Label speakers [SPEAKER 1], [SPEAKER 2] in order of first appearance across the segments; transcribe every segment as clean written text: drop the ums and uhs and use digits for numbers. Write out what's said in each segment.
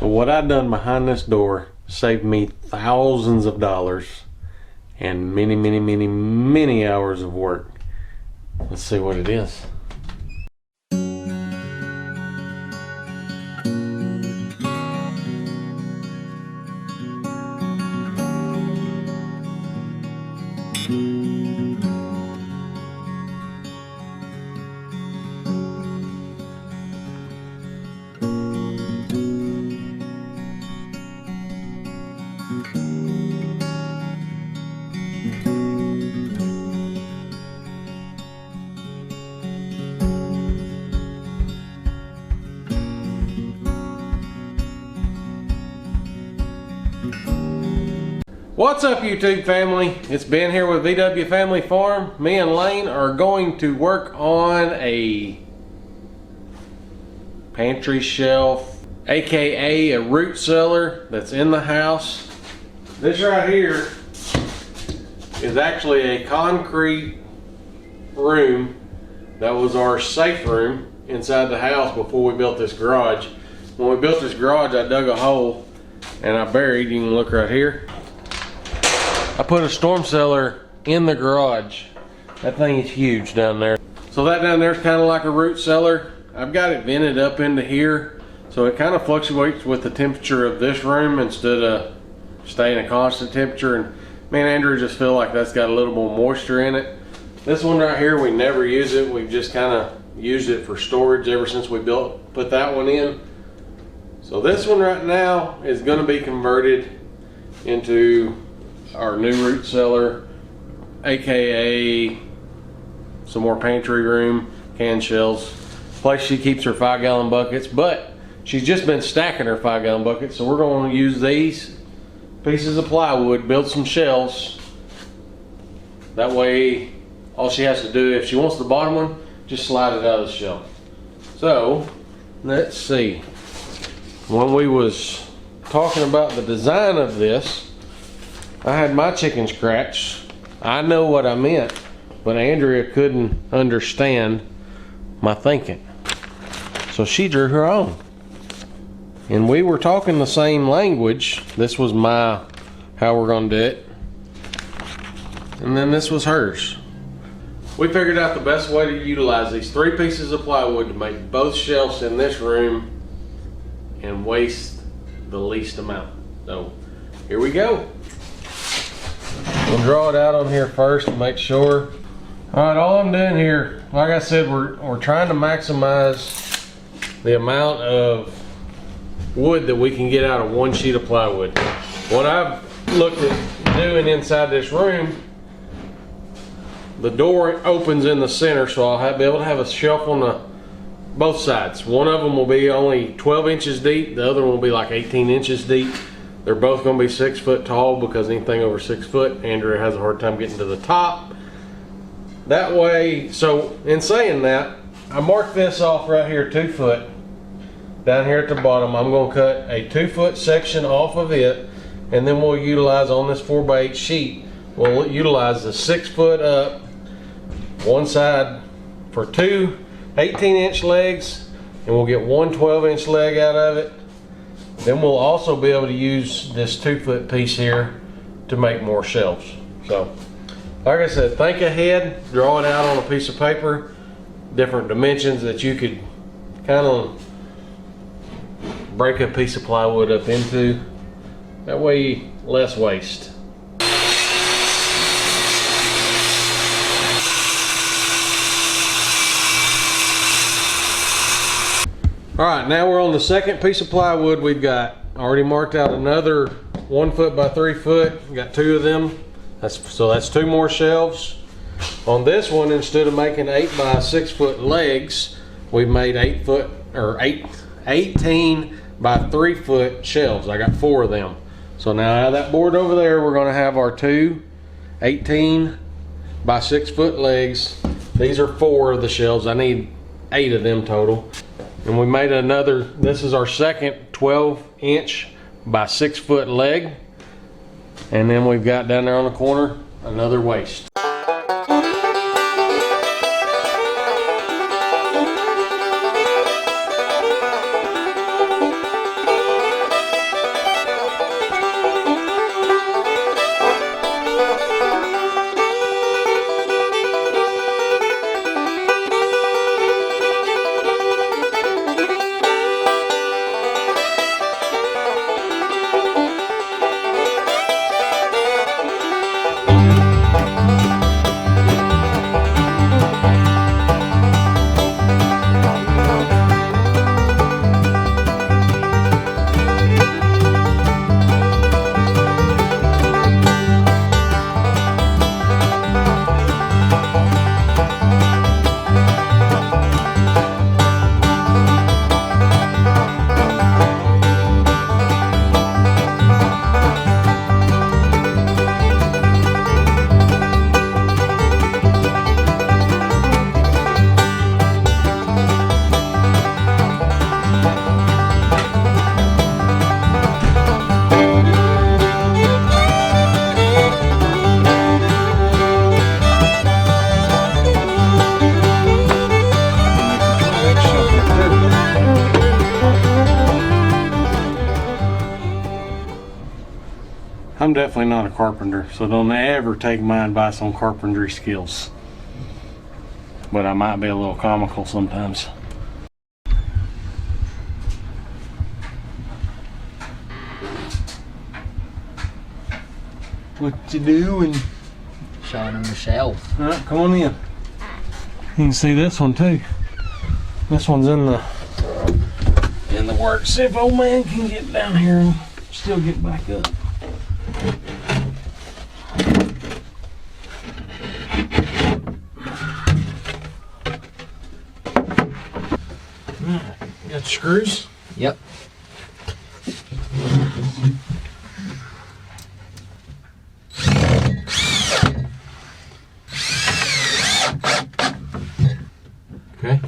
[SPEAKER 1] So what I done behind this door saved me thousands of dollars and many hours of work. Let's see what it is. What's up, YouTube family? It's Ben here with VW Family Farm. Me and Lane are going to work on a pantry shelf, aka a root cellar that's in the house. This right here is actually a concrete room that was our safe room inside the house before we built this garage. When we built this garage, I dug a hole and I buried, you can look right here, I put a storm cellar in the garage. That thing is huge down there. So that down there is kind of like a root cellar. I've got it vented up into here, so it kind of fluctuates with the temperature of this room instead of staying a constant temperature. And me and Andrew just feel like that's got a little more moisture in it. This one right here, we never use it. We've just kind of used it for storage ever since we put that one in. So this one right now is going to be converted into our new root cellar, aka some more pantry room, can shelves, place she keeps her 5-gallon buckets. But she's just been stacking her 5-gallon buckets, so we're going to use these pieces of plywood, build some shelves. That way all she has to do, if she wants the bottom one, just slide it out of the shelf. So let's see, when we was talking about the design of this, I had my chicken scratch. I know what I meant, but Andrea couldn't understand my thinking. So she drew her own. And we were talking the same language. This was how we're gonna do it. And then this was hers. We figured out the best way to utilize these 3 pieces of plywood to make both shelves in this room and waste the least amount. So here we go. We'll draw it out on here first to make sure. All right, all I'm doing here, like I said, we're trying to maximize the amount of wood that we can get out of one sheet of plywood. What I've looked at doing inside this room, the door opens in the center, so I'll be able to have a shelf on both sides. One of them will be only 12 inches deep, the other one will be like 18 inches deep. They're both going to be 6 foot tall, because anything over 6 foot, Andrea has a hard time getting to the top. That way, so in saying that, I marked this off right here 2 foot. Down here at the bottom, I'm going to cut a 2 foot section off of it, and then we'll utilize on this 4x8 sheet, we'll utilize the 6 foot up one side for 2 18-inch legs, and we'll get one 12-inch leg out of it. Then we'll also be able to use this 2 foot piece here to make more shelves. So, like I said, think ahead, draw it out on a piece of paper, different dimensions that you could kind of break a piece of plywood up into. That way, less waste. All right, now we're on the second piece of plywood. We've got already marked out another 1 foot by 3 foot. We've got 2 of them. So that's 2 more shelves. On this one, instead of making 8 by 6 foot legs, we've made 18 by 3 foot shelves. I got 4 of them. So now out of that board over there, we're gonna have our 2 18 by 6 foot legs. These are 4 of the shelves. I need 8 of them total. And we made another, this is our second 12-inch by 6 foot leg. And then we've got down there on the corner another waist. I'm definitely not a carpenter, so don't ever take my advice on carpentry skills. But I might be a little comical sometimes. What you doing?
[SPEAKER 2] Showing them the shelf.
[SPEAKER 1] All right, come on in. You can see this one too. This one's in the works. See if old man can get down here and still get back up. Right. Got screws?
[SPEAKER 2] Yep.
[SPEAKER 1] Okay.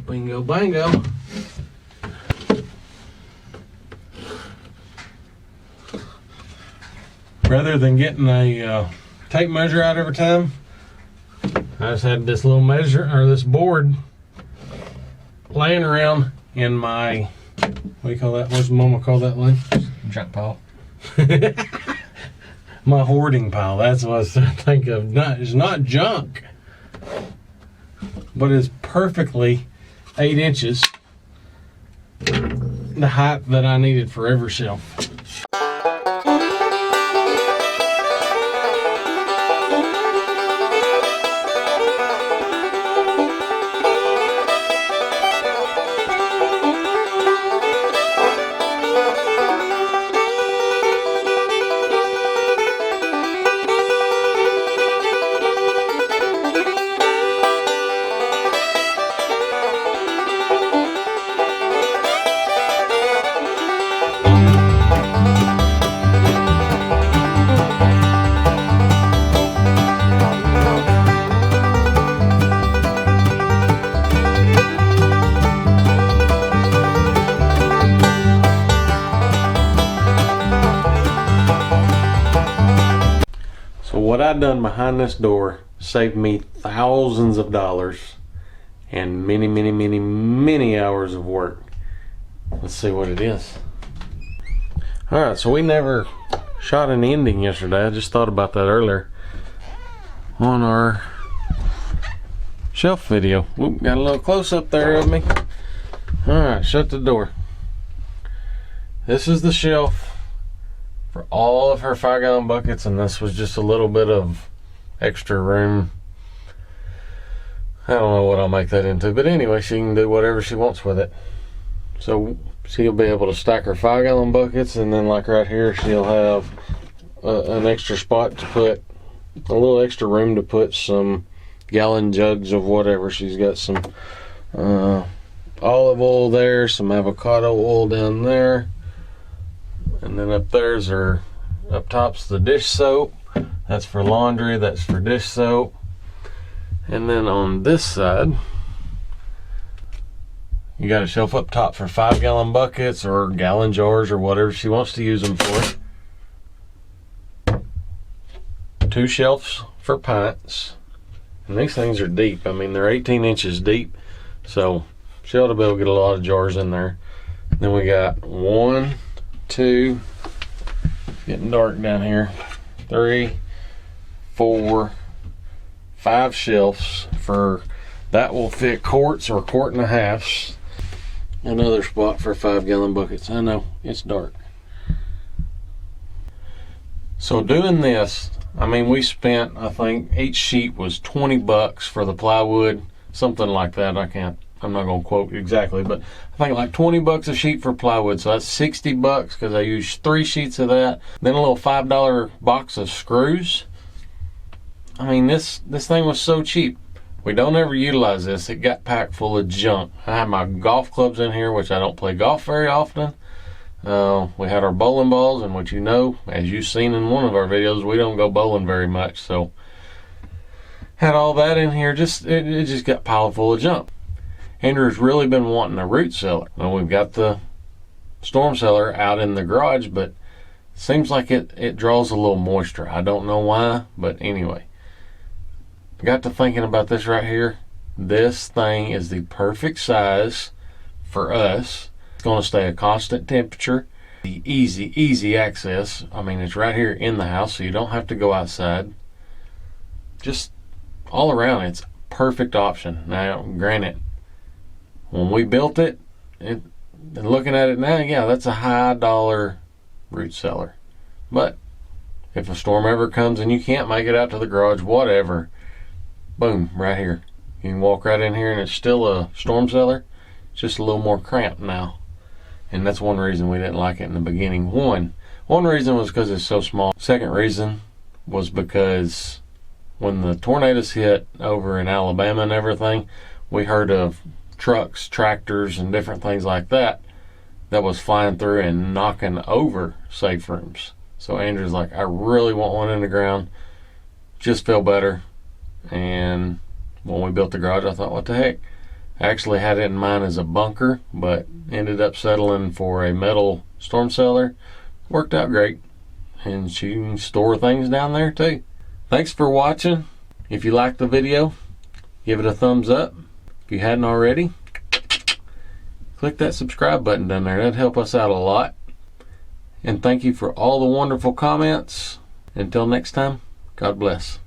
[SPEAKER 1] Bingo, bango. Rather than getting a tape measure out every time, I just had this little measure, or this board, laying around in my, what do you call that? What's Mama call that, Lane?
[SPEAKER 2] Junk pile.
[SPEAKER 1] My hoarding pile. That's what I was trying to think of. It's not junk, but it's perfectly 8 inches, the height that I needed for every shelf. What I've done behind this door saved me thousands of dollars and many hours of work. Let's see what it is. Alright, so we never shot an ending yesterday. I just thought about that earlier on our shelf video. Whoop, got a little close up there of me. Alright, shut the door. This is the shelf for all of her 5-gallon buckets, and this was just a little bit of extra room. I don't know what I'll make that into, but anyway, she can do whatever she wants with it. So she'll be able to stack her 5-gallon buckets, and then like right here she'll have an extra spot to put, a little extra room to put some gallon jugs of whatever. She's got some olive oil there, some avocado oil down there. And then up there's her, up top's the dish soap. That's for laundry, that's for dish soap. And then on this side, you got a shelf up top for 5-gallon buckets or gallon jars or whatever she wants to use them for. 2 shelves for pints. And these things are deep. I mean, they're 18 inches deep. So she ought to be able to get a lot of jars in there. Then we got 1, 2, getting dark down here, 3, 4, 5 shelves for, that will fit quarts or quart and a halves. Another spot for 5-gallon buckets. I know, it's dark. So doing this, I mean, we spent, I think each sheet was 20 bucks for the plywood, something like that. I'm not going to quote exactly, but I think like 20 bucks a sheet for plywood. So that's 60 bucks because I used 3 sheets of that. Then a little $5 box of screws. I mean, this thing was so cheap. We don't ever utilize this. It got packed full of junk. I had my golf clubs in here, which I don't play golf very often. We had our bowling balls, and what you know, as you've seen in one of our videos, we don't go bowling very much. So had all that in here. It just got piled full of junk. Andrew's really been wanting a root cellar. Well, we've got the storm cellar out in the garage, but it seems like it draws a little moisture. I don't know why, but anyway. I got to thinking about this right here. This thing is the perfect size for us. It's going to stay a constant temperature. The easy access. I mean, it's right here in the house, so you don't have to go outside. Just all around, it's a perfect option. Now, granted, when we built it, and looking at it now, yeah, that's a high dollar root cellar. But if a storm ever comes and you can't make it out to the garage, whatever, boom, right here. You can walk right in here and it's still a storm cellar. It's just a little more cramped now. And that's one reason we didn't like it in the beginning. One reason was because it's so small. Second reason was because when the tornadoes hit over in Alabama and everything, we heard of trucks, tractors, and different things like that was flying through and knocking over safe rooms. So Andrew's like, I really want one in the ground. Just feel better. And when we built the garage, I thought, what the heck? I actually had it in mind as a bunker, but ended up settling for a metal storm cellar. Worked out great. And you can store things down there too. Thanks for watching. If you liked the video, give it a thumbs up. If you hadn't already, click that subscribe button down there. That'd help us out a lot. And thank you for all the wonderful comments. Until next time, God bless.